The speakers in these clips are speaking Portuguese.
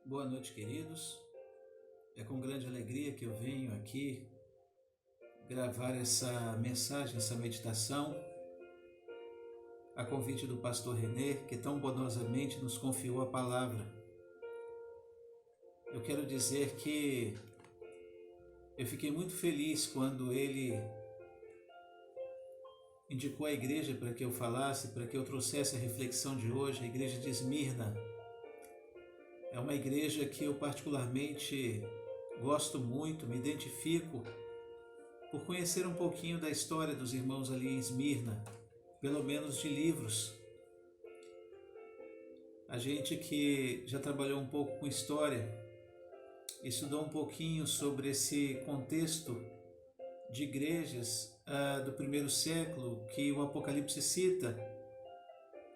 Boa noite, queridos. É com grande alegria que eu venho aqui gravar essa mensagem, essa meditação, a convite do pastor René, que tão bondosamente nos confiou a palavra. Eu quero dizer que eu fiquei muito feliz quando ele indicou a igreja para que eu falasse, para que eu trouxesse a reflexão de hoje, a igreja de Esmirna. É uma igreja que eu particularmente gosto muito, me identifico por conhecer um pouquinho da história dos irmãos ali em Esmirna, pelo menos de livros. A gente que já trabalhou um pouco com história, estudou um pouquinho sobre esse contexto de igrejas do primeiro século que o Apocalipse cita,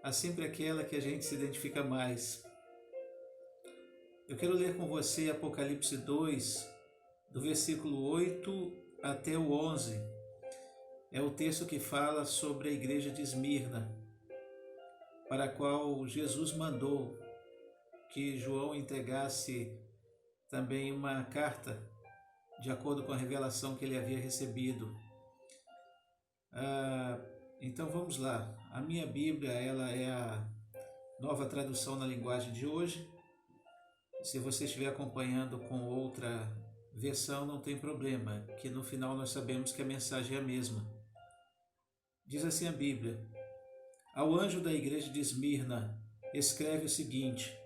há sempre aquela que a gente se identifica mais. Eu quero ler com você Apocalipse 2, do versículo 8 até o 11. É o texto que fala sobre a igreja de Esmirna, para a qual Jesus mandou que João entregasse também uma carta, de acordo com a revelação que ele havia recebido. Então vamos lá. A minha Bíblia, ela é a nova tradução na linguagem de hoje. Se você estiver acompanhando com outra versão, não tem problema, que no final nós sabemos que a mensagem é a mesma. Diz assim a Bíblia: Ao anjo da igreja de Esmirna, escreve o seguinte: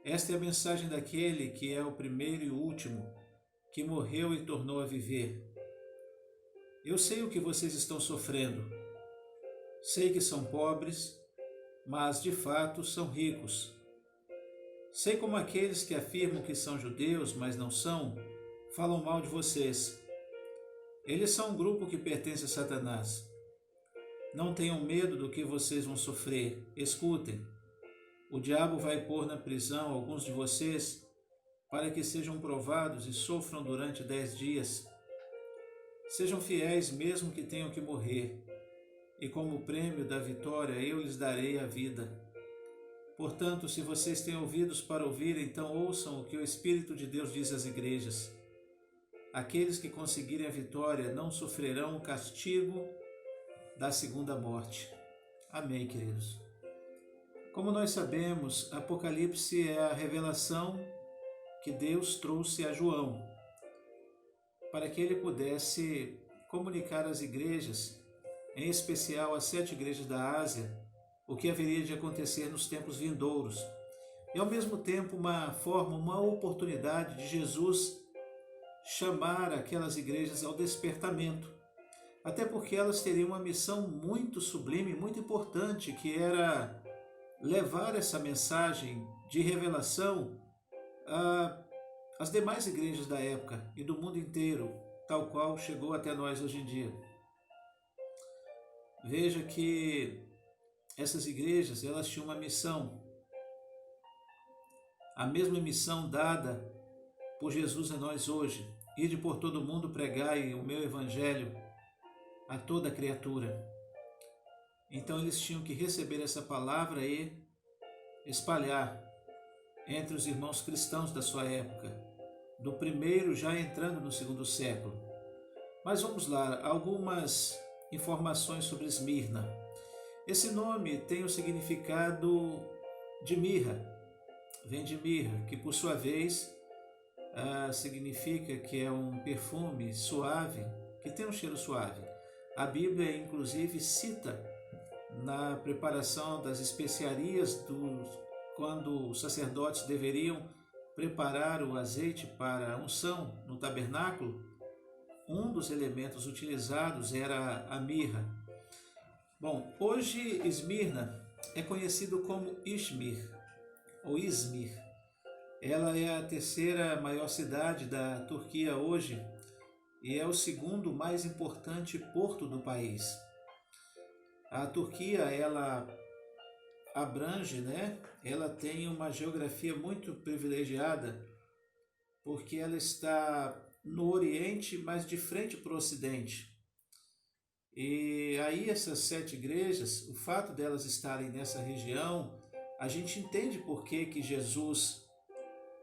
Esta é a mensagem daquele que é o primeiro e o último, que morreu e tornou a viver. Eu sei o que vocês estão sofrendo. Sei que são pobres, mas de fato são ricos. Sei como aqueles que afirmam que são judeus, mas não são, falam mal de vocês. Eles são um grupo que pertence a Satanás. Não tenham medo do que vocês vão sofrer. Escutem. O diabo vai pôr na prisão alguns de vocês para que sejam provados e sofram durante 10 dias. Sejam fiéis mesmo que tenham que morrer. E como prêmio da vitória eu lhes darei a vida. Portanto, se vocês têm ouvidos para ouvir, então ouçam o que o Espírito de Deus diz às igrejas. Aqueles que conseguirem a vitória não sofrerão o castigo da segunda morte. Amém, queridos. Como nós sabemos, Apocalipse é a revelação que Deus trouxe a João, para que ele pudesse comunicar às igrejas, em especial às 7 igrejas da Ásia, o que haveria de acontecer nos tempos vindouros. E ao mesmo tempo uma oportunidade de Jesus chamar aquelas igrejas ao despertamento, até porque elas teriam uma missão muito sublime, muito importante, que era levar essa mensagem de revelação às demais igrejas da época e do mundo inteiro, tal qual chegou até nós hoje em dia. Veja que essas igrejas, elas tinham uma missão, a mesma missão dada por Jesus a nós hoje: ide por todo mundo, pregai o meu evangelho a toda criatura. Então eles tinham que receber essa palavra e espalhar entre os irmãos cristãos da sua época, do primeiro já entrando no segundo século. Mas vamos lá, algumas informações sobre Esmirna. Esse nome tem o significado de mirra, vem de mirra, que por sua vez significa que é um perfume suave, que tem um cheiro suave. A Bíblia, inclusive, cita na preparação das especiarias, quando os sacerdotes deveriam preparar o azeite para a unção no tabernáculo, um dos elementos utilizados era a mirra. Bom, hoje Esmirna é conhecido como Izmir, ou Izmir. Ela é a terceira maior cidade da Turquia hoje e é o segundo mais importante porto do país. A Turquia, ela abrange, Ela tem uma geografia muito privilegiada, porque ela está no Oriente, mas de frente para o Ocidente. E aí essas 7 igrejas, o fato delas estarem nessa região, a gente entende por que Jesus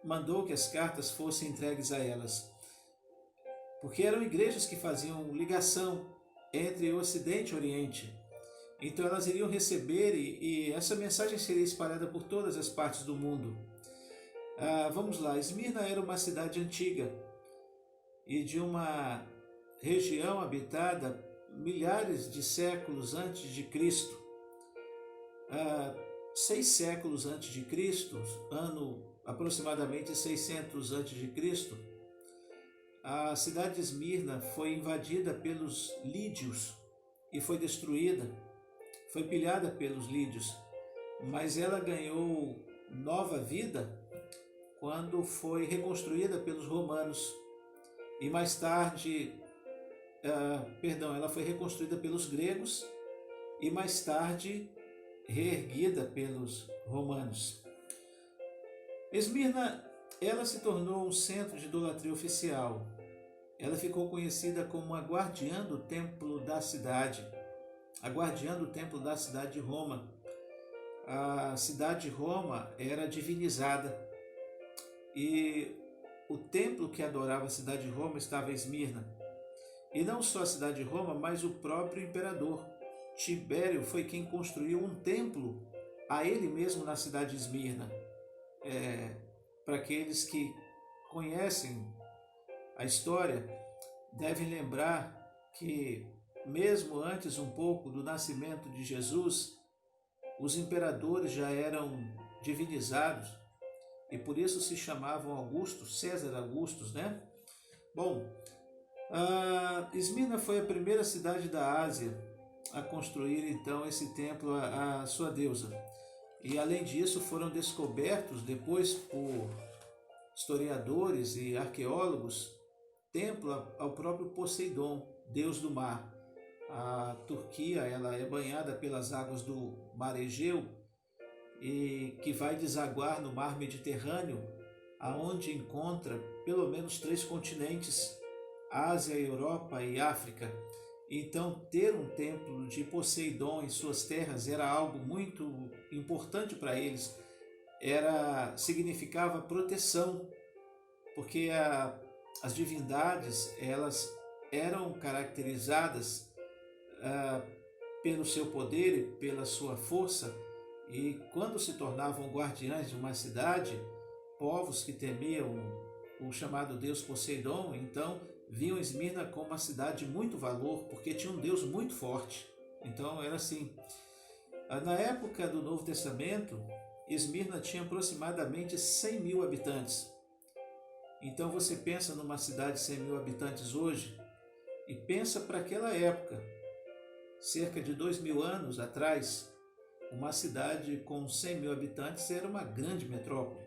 mandou que as cartas fossem entregues a elas, porque eram igrejas que faziam ligação entre o Ocidente e o Oriente. Então elas iriam receber e essa mensagem seria espalhada por todas as partes do mundo. Vamos lá, Esmirna era uma cidade antiga e de uma região habitada milhares de séculos antes de Cristo. 6 séculos antes de Cristo, ano aproximadamente 600 antes de Cristo, a cidade de Esmirna foi invadida pelos lídios e foi destruída, foi pilhada pelos lídios, mas ela ganhou nova vida quando foi reconstruída pelos romanos e mais tarde, ela foi reconstruída pelos gregos e mais tarde reerguida pelos romanos. Esmirna, ela se tornou um centro de idolatria oficial. Ela ficou conhecida como a guardiã do templo da cidade, a guardiã do templo da cidade de Roma. A cidade de Roma era divinizada e o templo que adorava a cidade de Roma estava em Esmirna. E não só a cidade de Roma, mas o próprio imperador Tibério foi quem construiu um templo a ele mesmo na cidade de Esmirna. Para aqueles que conhecem a história, devem lembrar que mesmo antes um pouco do nascimento de Jesus, os imperadores já eram divinizados e por isso se chamavam Augustos, César Augustus, né? Bom, Esmirna foi a primeira cidade da Ásia a construir então esse templo à sua deusa. E além disso foram descobertos depois por historiadores e arqueólogos templo ao próprio Poseidon, deus do mar. A Turquia ela é banhada pelas águas do Mar Egeu e que vai desaguar no Mar Mediterrâneo, aonde encontra pelo menos 3 continentes: Ásia, Europa e África. Então, ter um templo de Poseidon em suas terras era algo muito importante para eles. Significava proteção, porque as divindades elas eram caracterizadas pelo seu poder e pela sua força, e quando se tornavam guardiães de uma cidade, povos que temiam o chamado deus Poseidon, então viam Esmirna como uma cidade de muito valor, porque tinha um deus muito forte. Então era assim. Na época do Novo Testamento, Esmirna tinha aproximadamente 100 mil habitantes. Então você pensa numa cidade de 100 mil habitantes hoje e pensa para aquela época, cerca de 2.000 anos atrás, uma cidade com 100 mil habitantes era uma grande metrópole.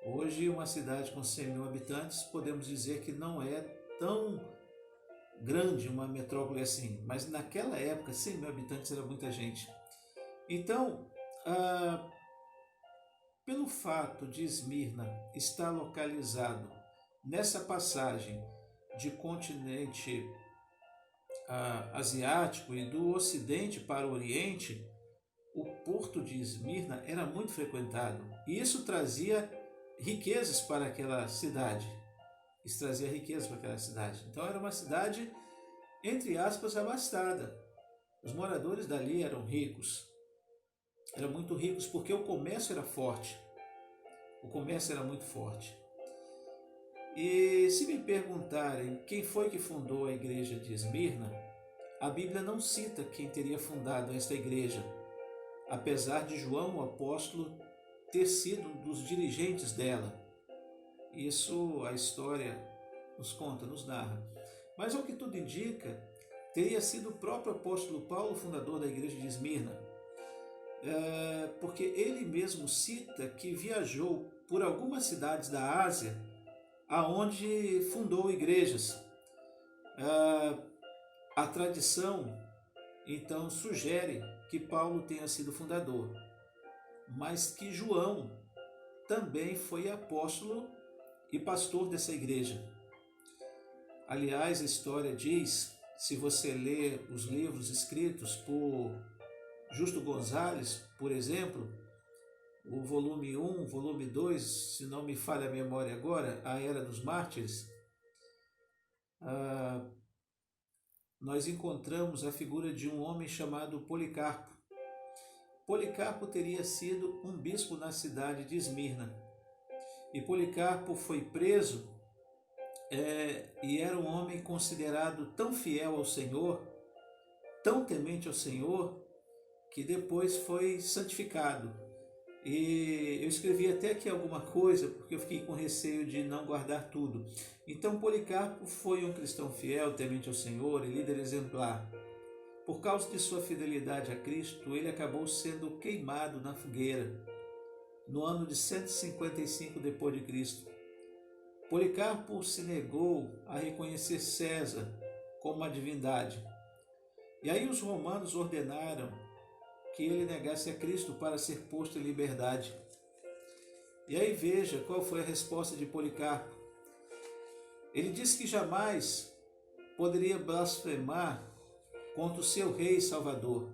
Hoje, uma cidade com 100 mil habitantes, podemos dizer que não é tão grande uma metrópole assim, mas naquela época 100 mil habitantes era muita gente. Então, pelo fato de Esmirna estar localizado nessa passagem de continente asiático e do ocidente para o oriente, o porto de Esmirna era muito frequentado e isso trazia riquezas para aquela cidade. Então era uma cidade, entre aspas, abastada. Os moradores dali eram ricos. Eram muito ricos porque o comércio era forte. O comércio era muito forte. E se me perguntarem quem foi que fundou a igreja de Esmirna, a Bíblia não cita quem teria fundado esta igreja, apesar de João, o apóstolo, ter sido um dos dirigentes dela. Isso a história nos conta, nos narra. Mas ao que tudo indica, teria sido o próprio apóstolo Paulo, fundador da igreja de Esmirna, porque ele mesmo cita que viajou por algumas cidades da Ásia, aonde fundou igrejas. A tradição, então, sugere que Paulo tenha sido fundador, mas que João também foi apóstolo e pastor dessa igreja. Aliás, a história diz, se você ler os livros escritos por Justo Gonzalez, por exemplo, o volume 1, volume 2, se não me falha a memória agora, A Era dos Mártires, nós encontramos a figura de um homem chamado Policarpo. Policarpo teria sido um bispo na cidade de Esmirna. E Policarpo foi preso e era um homem considerado tão fiel ao Senhor, tão temente ao Senhor, que depois foi santificado. E eu escrevi até aqui alguma coisa, porque eu fiquei com receio de não guardar tudo. Então Policarpo foi um cristão fiel, temente ao Senhor e líder exemplar. Por causa de sua fidelidade a Cristo, ele acabou sendo queimado na fogueira, no ano de 155 depois de Cristo. Policarpo se negou a reconhecer César como uma divindade. E aí os romanos ordenaram que ele negasse a Cristo para ser posto em liberdade. E aí veja qual foi a resposta de Policarpo. Ele disse que jamais poderia blasfemar contra o seu rei e salvador,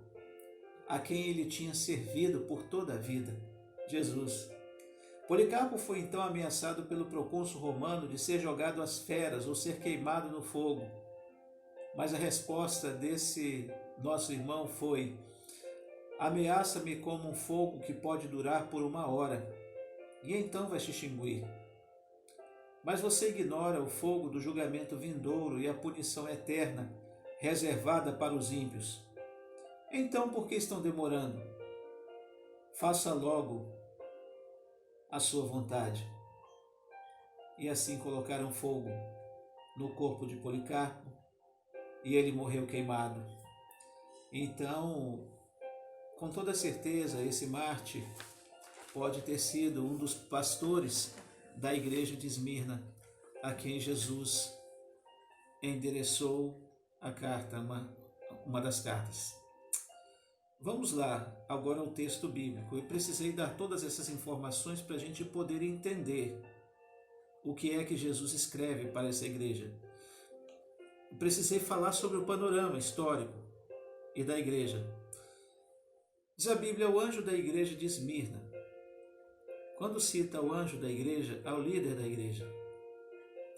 a quem ele tinha servido por toda a vida, Jesus. Policarpo foi então ameaçado pelo procônsul romano de ser jogado às feras ou ser queimado no fogo. Mas a resposta desse nosso irmão foi: ameaça-me como um fogo que pode durar por 1 hora, e então vai se extinguir. Mas você ignora o fogo do julgamento vindouro e a punição eterna reservada para os ímpios. Então, por que estão demorando? Faça logo a sua vontade. E assim colocaram fogo no corpo de Policarpo e ele morreu queimado. Então, com toda certeza, esse mártir pode ter sido um dos pastores da igreja de Esmirna, a quem Jesus endereçou a carta, uma das cartas. Vamos lá, agora ao texto bíblico. Eu precisei dar todas essas informações para a gente poder entender o que é que Jesus escreve para essa igreja. Eu precisei falar sobre o panorama histórico e da igreja. Diz a Bíblia, o anjo da igreja de Esmirna. Quando cita o anjo da igreja, ao líder da igreja,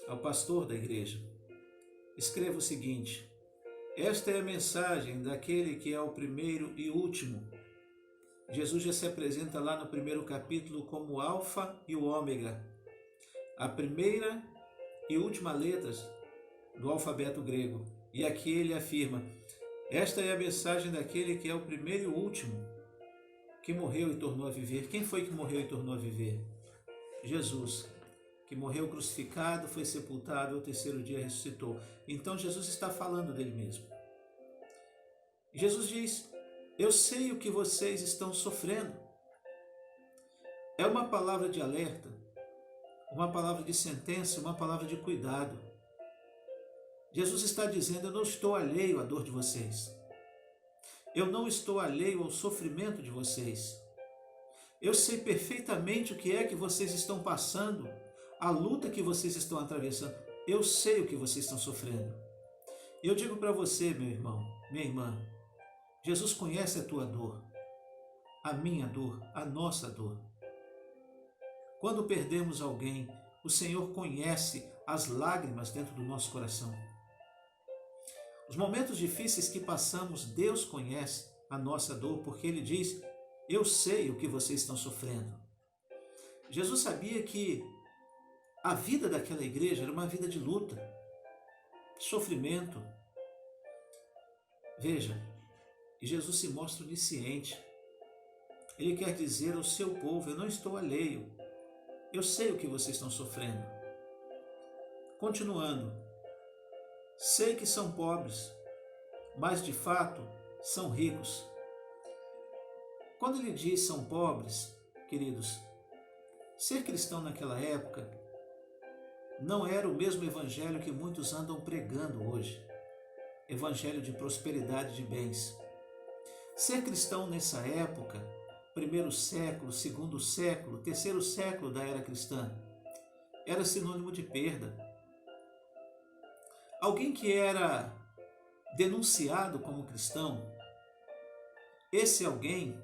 ao pastor da igreja, escreva o seguinte: esta é a mensagem daquele que é o primeiro e último. Jesus já se apresenta lá no primeiro capítulo como o Alfa e o Ômega, a primeira e última letras do alfabeto grego. E aqui ele afirma: esta é a mensagem daquele que é o primeiro e o último, que morreu e tornou a viver. Quem foi que morreu e tornou a viver? Jesus, que morreu crucificado, foi sepultado, ao terceiro dia ressuscitou. Então Jesus está falando dele mesmo. Jesus diz: eu sei o que vocês estão sofrendo. É uma palavra de alerta, uma palavra de sentença, uma palavra de cuidado. Jesus está dizendo: eu não estou alheio à dor de vocês. Eu não estou alheio ao sofrimento de vocês. Eu sei perfeitamente o que é que vocês estão passando, a luta que vocês estão atravessando. Eu sei o que vocês estão sofrendo. Eu digo para você, meu irmão, minha irmã, Jesus conhece a tua dor, a minha dor, a nossa dor. Quando perdemos alguém, o Senhor conhece as lágrimas dentro do nosso coração. Os momentos difíceis que passamos, Deus conhece a nossa dor, porque Ele diz: eu sei o que vocês estão sofrendo. Jesus sabia que a vida daquela igreja era uma vida de luta, sofrimento. Veja, e Jesus se mostra onisciente. Ele quer dizer ao seu povo: eu não estou alheio, eu sei o que vocês estão sofrendo. Continuando, sei que são pobres, mas de fato são ricos. Quando ele diz são pobres, queridos, ser cristão naquela época não era o mesmo evangelho que muitos andam pregando hoje. Evangelho de prosperidade de bens. Ser cristão nessa época, primeiro século, segundo século, terceiro século da era cristã, era sinônimo de perda. Alguém que era denunciado como cristão, esse alguém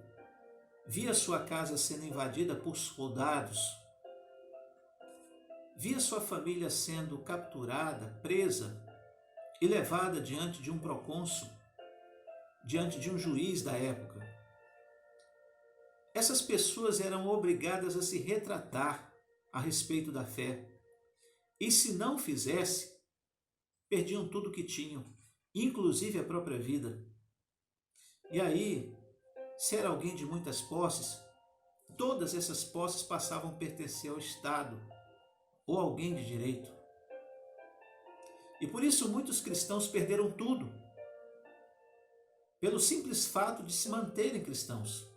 via sua casa sendo invadida por soldados, via sua família sendo capturada, presa e levada diante de um procônsul, diante de um juiz da época. Essas pessoas eram obrigadas a se retratar a respeito da fé. E se não fizesse, perdiam tudo o que tinham, inclusive a própria vida. E aí, se era alguém de muitas posses, todas essas posses passavam a pertencer ao Estado ou alguém de direito. E por isso muitos cristãos perderam tudo, pelo simples fato de se manterem cristãos.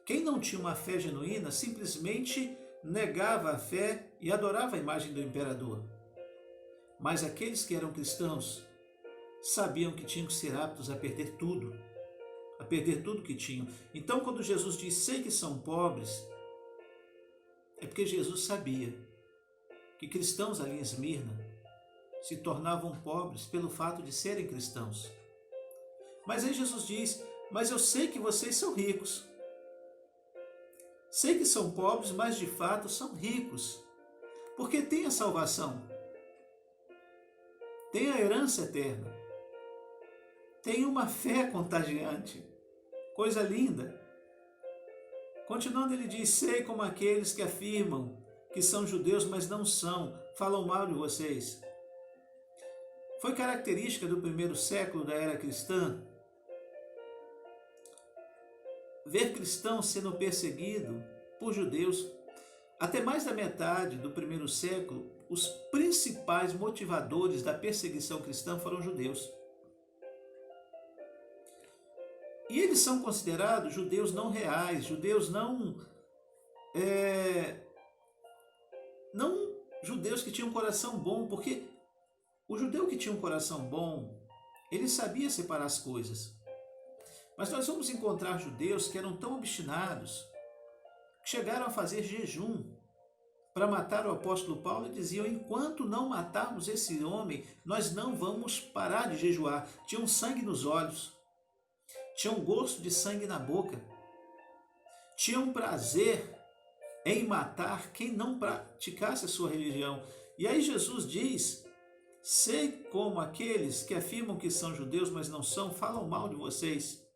Quem não tinha uma fé genuína simplesmente negava a fé e adorava a imagem do imperador. Mas aqueles que eram cristãos sabiam que tinham que ser aptos a perder tudo que tinham. Então, quando Jesus diz, sei que são pobres, é porque Jesus sabia que cristãos ali em Esmirna se tornavam pobres pelo fato de serem cristãos. Mas aí Jesus diz, mas eu sei que vocês são ricos. Sei que são pobres, mas de fato são ricos, porque têm a salvação, têm a herança eterna, têm uma fé contagiante, coisa linda. Continuando ele diz, sei como aqueles que afirmam que são judeus, mas não são, falam mal de vocês. Foi característica do primeiro século da era cristã ver cristãos sendo perseguidos por judeus. Até mais da metade do primeiro século, os principais motivadores da perseguição cristã foram judeus. E eles são considerados judeus não reais, judeus não judeus que tinham um coração bom, porque o judeu que tinha um coração bom, ele sabia separar as coisas. Mas nós vamos encontrar judeus que eram tão obstinados que chegaram a fazer jejum para matar o apóstolo Paulo e diziam, enquanto não matarmos esse homem, nós não vamos parar de jejuar. Tinham sangue nos olhos, tinham gosto de sangue na boca, tinham prazer em matar quem não praticasse a sua religião. E aí Jesus diz, sei como aqueles que afirmam que são judeus, mas não são, falam mal de vocês.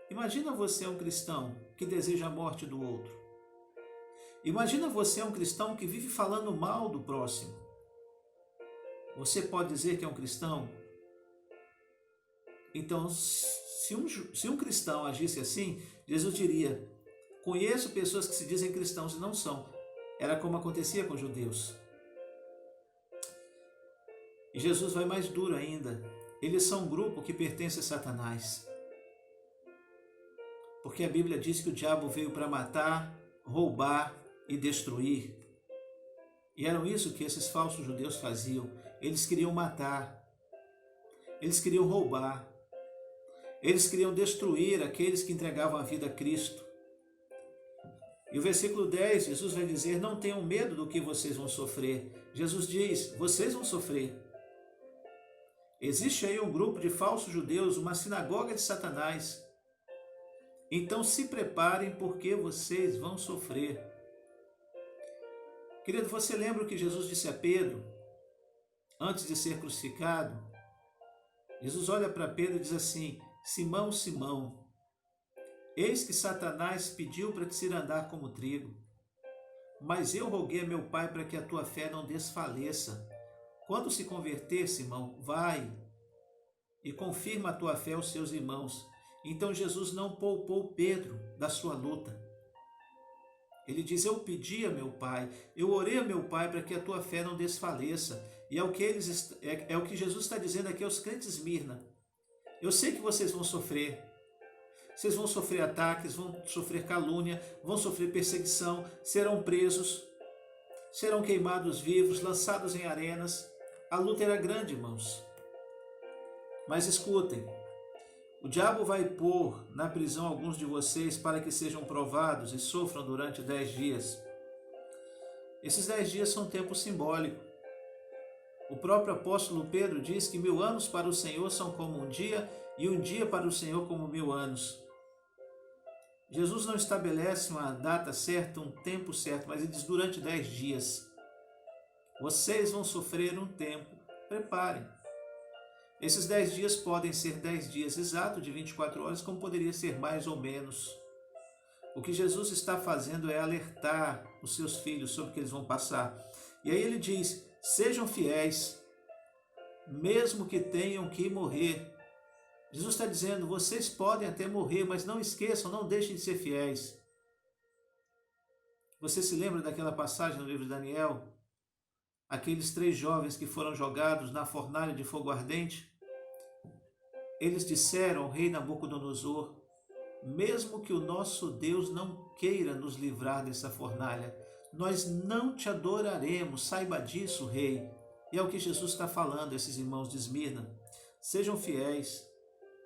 Imagina você um cristão que deseja a morte do outro. Imagina você um cristão que vive falando mal do próximo. Você pode dizer que é um cristão? Então, se um cristão agisse assim, Jesus diria, conheço pessoas que se dizem cristãos e não são. Era como acontecia com os judeus. E Jesus vai mais duro ainda. Eles são um grupo que pertence a Satanás. Porque a Bíblia diz que o diabo veio para matar, roubar e destruir. E era isso que esses falsos judeus faziam. Eles queriam matar, eles queriam roubar, eles queriam destruir aqueles que entregavam a vida a Cristo. E o versículo 10, Jesus vai dizer, não tenham medo do que vocês vão sofrer. Jesus diz, vocês vão sofrer. Existe aí um grupo de falsos judeus, uma sinagoga de Satanás. Então se preparem porque vocês vão sofrer. Querido, você lembra o que Jesus disse a Pedro antes de ser crucificado? Jesus olha para Pedro e diz assim, Simão, Simão, eis que Satanás pediu para te cirandar como trigo, mas eu roguei a meu Pai para que a tua fé não desfaleça. Quando se converter, Simão, vai e confirma a tua fé aos seus irmãos. Então Jesus não poupou Pedro da sua luta. Ele diz, eu pedi a meu Pai, eu orei a meu Pai para que a tua fé não desfaleça. E é o que Jesus está dizendo aqui aos crentes de Esmirna. Eu sei que vocês vão sofrer. Vocês vão sofrer ataques, vão sofrer calúnia, vão sofrer perseguição, serão presos, serão queimados vivos, lançados em arenas. A luta era grande, irmãos. Mas escutem, o diabo vai pôr na prisão alguns de vocês para que sejam provados e sofram durante 10 dias. Esses 10 dias são tempo simbólico. O próprio apóstolo Pedro diz que 1000 anos para o Senhor são como um dia e um dia para o Senhor como 1000 anos. Jesus não estabelece uma data certa, um tempo certo, mas ele diz durante 10 dias. Vocês vão sofrer um tempo, preparem. Esses 10 dias podem ser 10 dias exatos de 24 horas, como poderia ser mais ou menos. O que Jesus está fazendo é alertar os seus filhos sobre o que eles vão passar. E aí ele diz, sejam fiéis, mesmo que tenham que morrer. Jesus está dizendo, vocês podem até morrer, mas não esqueçam, não deixem de ser fiéis. Você se lembra daquela passagem no livro de Daniel? Aqueles 3 jovens que foram jogados na fornalha de fogo ardente? Eles disseram ao rei Nabucodonosor, mesmo que o nosso Deus não queira nos livrar dessa fornalha, nós não te adoraremos, saiba disso, rei. E é o que Jesus está falando a esses irmãos de Esmirna. Sejam fiéis,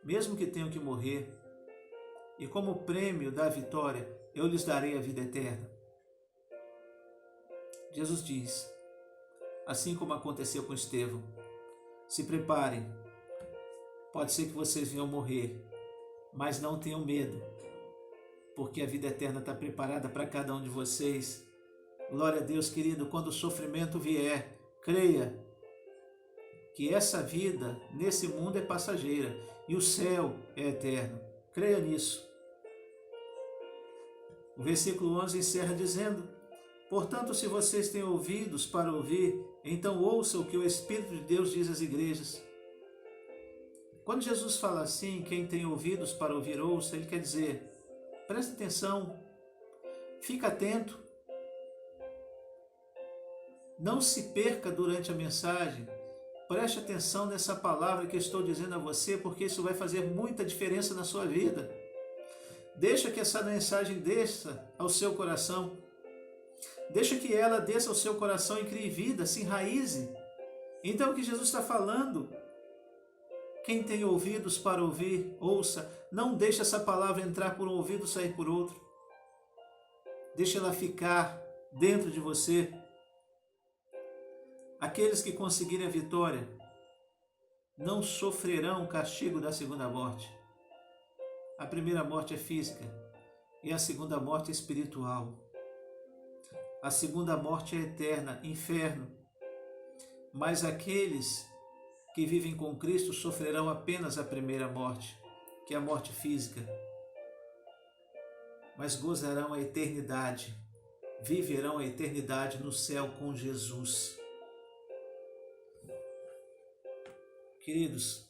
mesmo que tenham que morrer, e como prêmio da vitória, eu lhes darei a vida eterna. Jesus diz, assim como aconteceu com Estevão, se preparem, pode ser que vocês venham morrer, mas não tenham medo, porque a vida eterna está preparada para cada um de vocês. Glória a Deus, querido, quando o sofrimento vier, creia que essa vida nesse mundo é passageira e o céu é eterno. Creia nisso. O versículo 11 encerra dizendo, portanto, se vocês têm ouvidos para ouvir, então ouçam o que o Espírito de Deus diz às igrejas. Quando Jesus fala assim, quem tem ouvidos para ouvir, ouça, ele quer dizer, preste atenção, fica atento, não se perca durante a mensagem, preste atenção nessa palavra que eu estou dizendo a você, porque isso vai fazer muita diferença na sua vida. Deixa que essa mensagem desça ao seu coração, deixa que ela desça ao seu coração e crie vida, se enraize. Então o que Jesus está falando, quem tem ouvidos para ouvir, ouça. Não deixe essa palavra entrar por um ouvido e sair por outro. Deixe ela ficar dentro de você. Aqueles que conseguirem a vitória não sofrerão o castigo da segunda morte. A primeira morte é física e a segunda morte é espiritual. A segunda morte é eterna, inferno. Mas aqueles que vivem com Cristo sofrerão apenas a primeira morte, que é a morte física, mas gozarão a eternidade, viverão a eternidade no céu com Jesus. Queridos,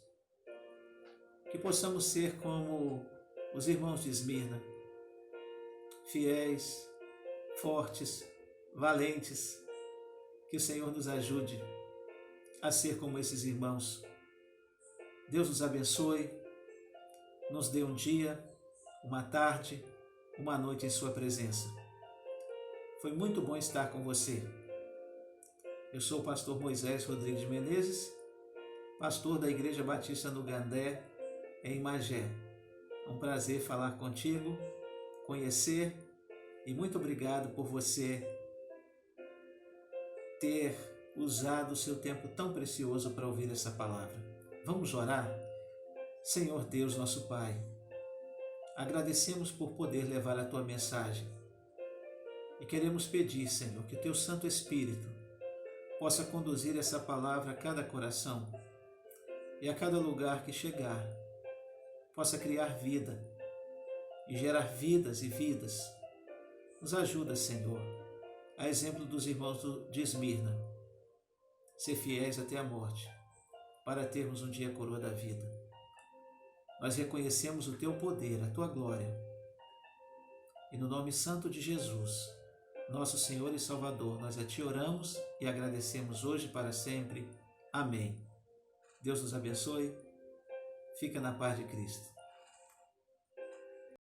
que possamos ser como os irmãos de Esmirna, fiéis, fortes, valentes, que o Senhor nos ajude a ser como esses irmãos. Deus nos abençoe, nos dê um dia, uma tarde, uma noite em sua presença. Foi muito bom estar com você. Eu sou o pastor Moisés Rodrigues de Menezes, pastor da Igreja Batista no Gandé, em Magé. É um prazer falar contigo, conhecer, e muito obrigado por você ter usado o seu tempo tão precioso para ouvir essa palavra. Vamos orar? Senhor Deus, nosso Pai, agradecemos por poder levar a Tua mensagem e queremos pedir, Senhor, que Teu Santo Espírito possa conduzir essa palavra a cada coração e a cada lugar que chegar, possa criar vida e gerar vidas e vidas. Nos ajuda, Senhor, a exemplo dos irmãos de Esmirna, ser fiéis até a morte, para termos um dia a coroa da vida. Nós reconhecemos o Teu poder, a Tua glória. E no nome santo de Jesus, nosso Senhor e Salvador, nós a Ti oramos e agradecemos hoje e para sempre. Amém. Deus nos abençoe. Fica na paz de Cristo.